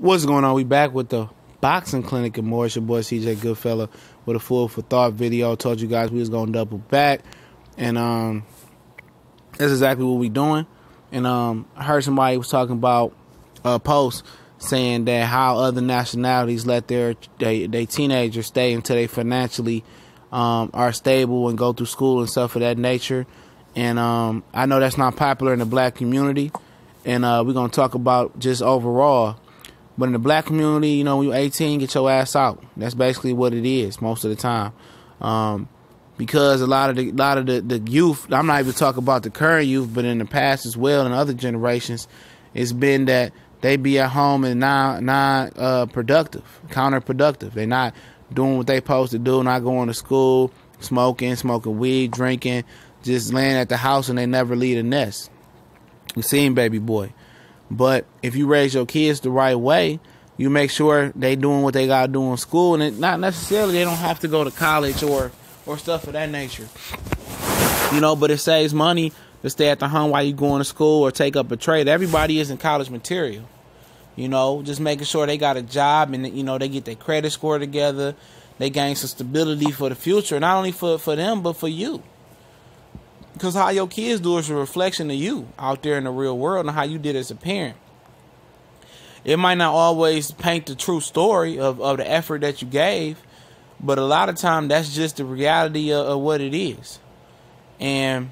What's going on? We back with the boxing clinic and more. It's your boy CJ Goodfella with a full for thought video. Told you guys we was gonna double back, and that's exactly what we doing. And I heard somebody was talking about a post saying that how other nationalities let their teenagers stay until they financially are stable and go through school and stuff of that nature. And I know that's not popular in the black community, and we're gonna talk about just overall. But in the black community, you know, when you're 18, get your ass out. That's basically what it is most of the time. Because a lot of the youth, I'm not even talking about the current youth, but in the past as well and other generations, it's been that they be at home and non-productive, counterproductive. They're not doing what they supposed to do, not going to school, smoking weed, drinking, just laying at the house, and they never leave the nest. You seen Baby Boy. But if you raise your kids the right way, you make sure they doing what they got to do in school. And not necessarily they don't have to go to college or stuff of that nature. You know, but it saves money to stay at the home while you going to school or take up a trade. Everybody isn't college material. You know, just making sure they got a job and, you know, they get their credit score together. They gain some stability for the future. Not only for them, but for you. Because how your kids do is a reflection of you out there in the real world and how you did as a parent. It might not always paint the true story of the effort that you gave, but a lot of time that's just the reality of what it is. And,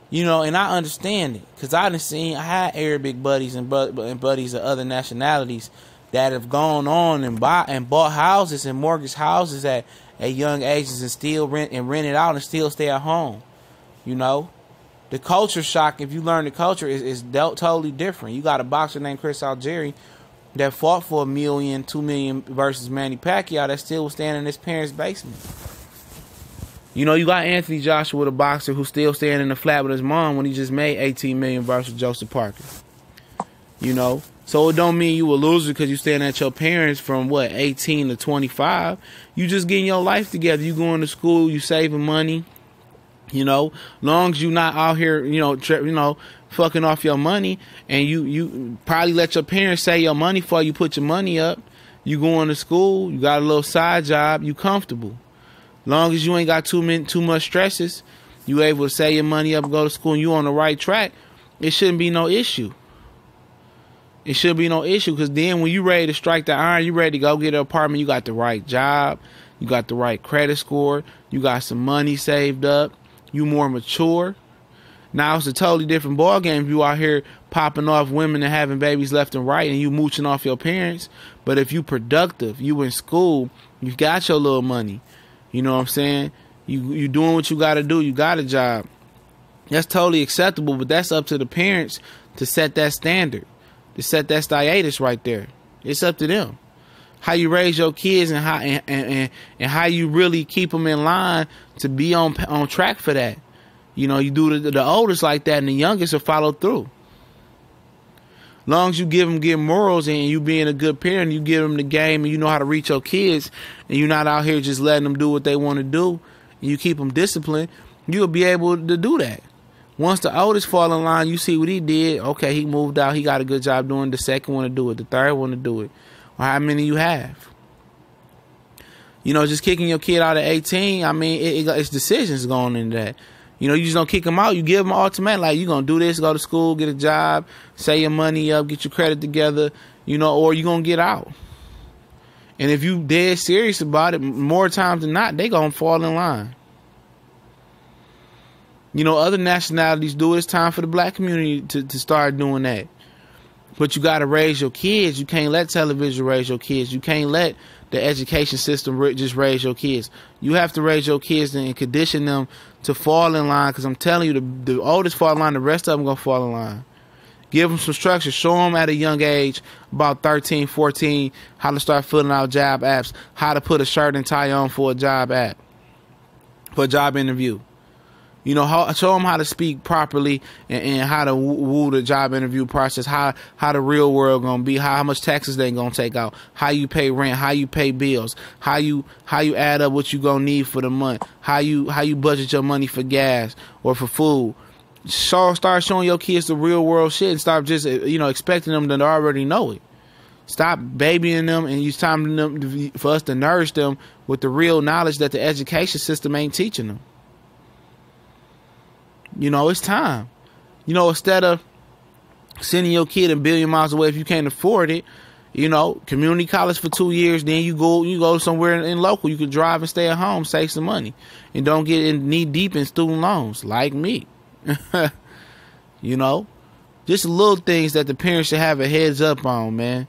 you know, and I understand it because I had Arabic buddies and buddies of other nationalities that have gone on and bought houses and mortgaged houses at young ages and still rent it out and still stay at home. You know, the culture shock, if you learn the culture, is totally different. You got a boxer named Chris Algieri that fought for $1 million, $2 million versus Manny Pacquiao that still was standing in his parents' basement. You know, you got Anthony Joshua, the boxer, who's still staying in the flat with his mom when he just made $18 million versus Joseph Parker. You know, so it don't mean you a loser because you staying at your parents from, 18 to 25. You just getting your life together. You going to school, you saving money. You know, long as you not out here, fucking off your money, and you probably let your parents save your money for you, put your money up. You going to school, you got a little side job, you comfortable. Long as you ain't got too much stresses, you able to save your money up and go to school, and you on the right track. It shouldn't be no issue. It shouldn't be no issue because then when you ready to strike the iron, you ready to go get an apartment. You got the right job, you got the right credit score, you got some money saved up. You more mature. Now it's a totally different ball game if you out here popping off women and having babies left and right and you mooching off your parents. But if you productive, you in school, you got your little money. You know what I'm saying? You doing what you got to do. You got a job. That's totally acceptable, but that's up to the parents to set that standard, to set that status right there. It's up to them. How you raise your kids and how you really keep them in line to be on track for that. You know, you do the oldest like that and the youngest will follow through. Long as you give them good morals and you being a good parent, you give them the game and you know how to reach your kids and you're not out here just letting them do what they want to do and you keep them disciplined, you'll be able to do that. Once the oldest fall in line, you see what he did. Okay, he moved out. He got a good job doing. The second one to do it. The third one to do it. Or how many you have. You know, just kicking your kid out at 18, I mean, it's decisions going into that. You know, you just don't kick them out. You give them an ultimatum. Like, you're going to do this, go to school, get a job, save your money up, get your credit together, you know, or you're going to get out. And if you dead serious about it, more times than not, they going to fall in line. You know, other nationalities do it. It's time for the black community to start doing that. But you got to raise your kids. You can't let television raise your kids. You can't let the education system just raise your kids. You have to raise your kids and condition them to fall in line. Because I'm telling you, the oldest fall in line, the rest of them going to fall in line. Give them some structure. Show them at a young age, about 13, 14, how to start filling out job apps. How to put a shirt and tie on for a job app. For a job interview. You know, show them how to speak properly and how to woo the job interview process, how the real world going to be, how much taxes they going to take out, how you pay rent, how you pay bills, how you add up what you going to need for the month, how you budget your money for gas or for food. Start showing your kids the real world shit and stop just, expecting them to already know it. Stop babying them, and it's time for us to nourish them with the real knowledge that the education system ain't teaching them. It's time. Instead of sending your kid a billion miles away if you can't afford it, community college for 2 years, then you go somewhere in local. You can drive and stay at home, save some money, and don't get knee deep in student loans like me. Just little things that the parents should have a heads up on, man.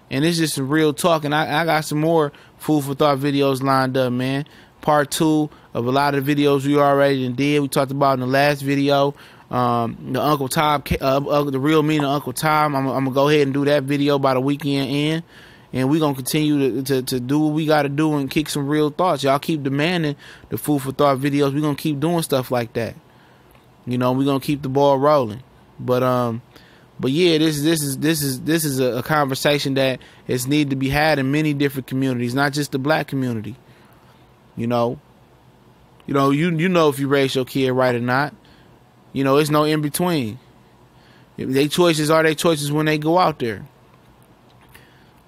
And it's just some real talk. And I got some more food for thought videos lined up, man. Part 2 of a lot of the videos we already did. We talked about in the last video. The Uncle Tom, the real meaning of Uncle Tom. I'm gonna go ahead and do that video by the weekend end, and we're gonna continue to do what we gotta do and kick some real thoughts. Y'all keep demanding the food for thought videos. We're gonna keep doing stuff like that. We're gonna keep the ball rolling. But yeah, this is a conversation that is need to be had in many different communities, not just the black community. You know if you raise your kid right or not. It's no in between. Their choices are their choices when they go out there.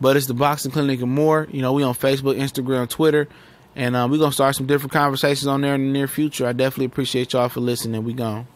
But it's the Boxing Clinic and more. We on Facebook, Instagram, Twitter, and we're gonna start some different conversations on there in the near future. I definitely appreciate y'all for listening. We gone.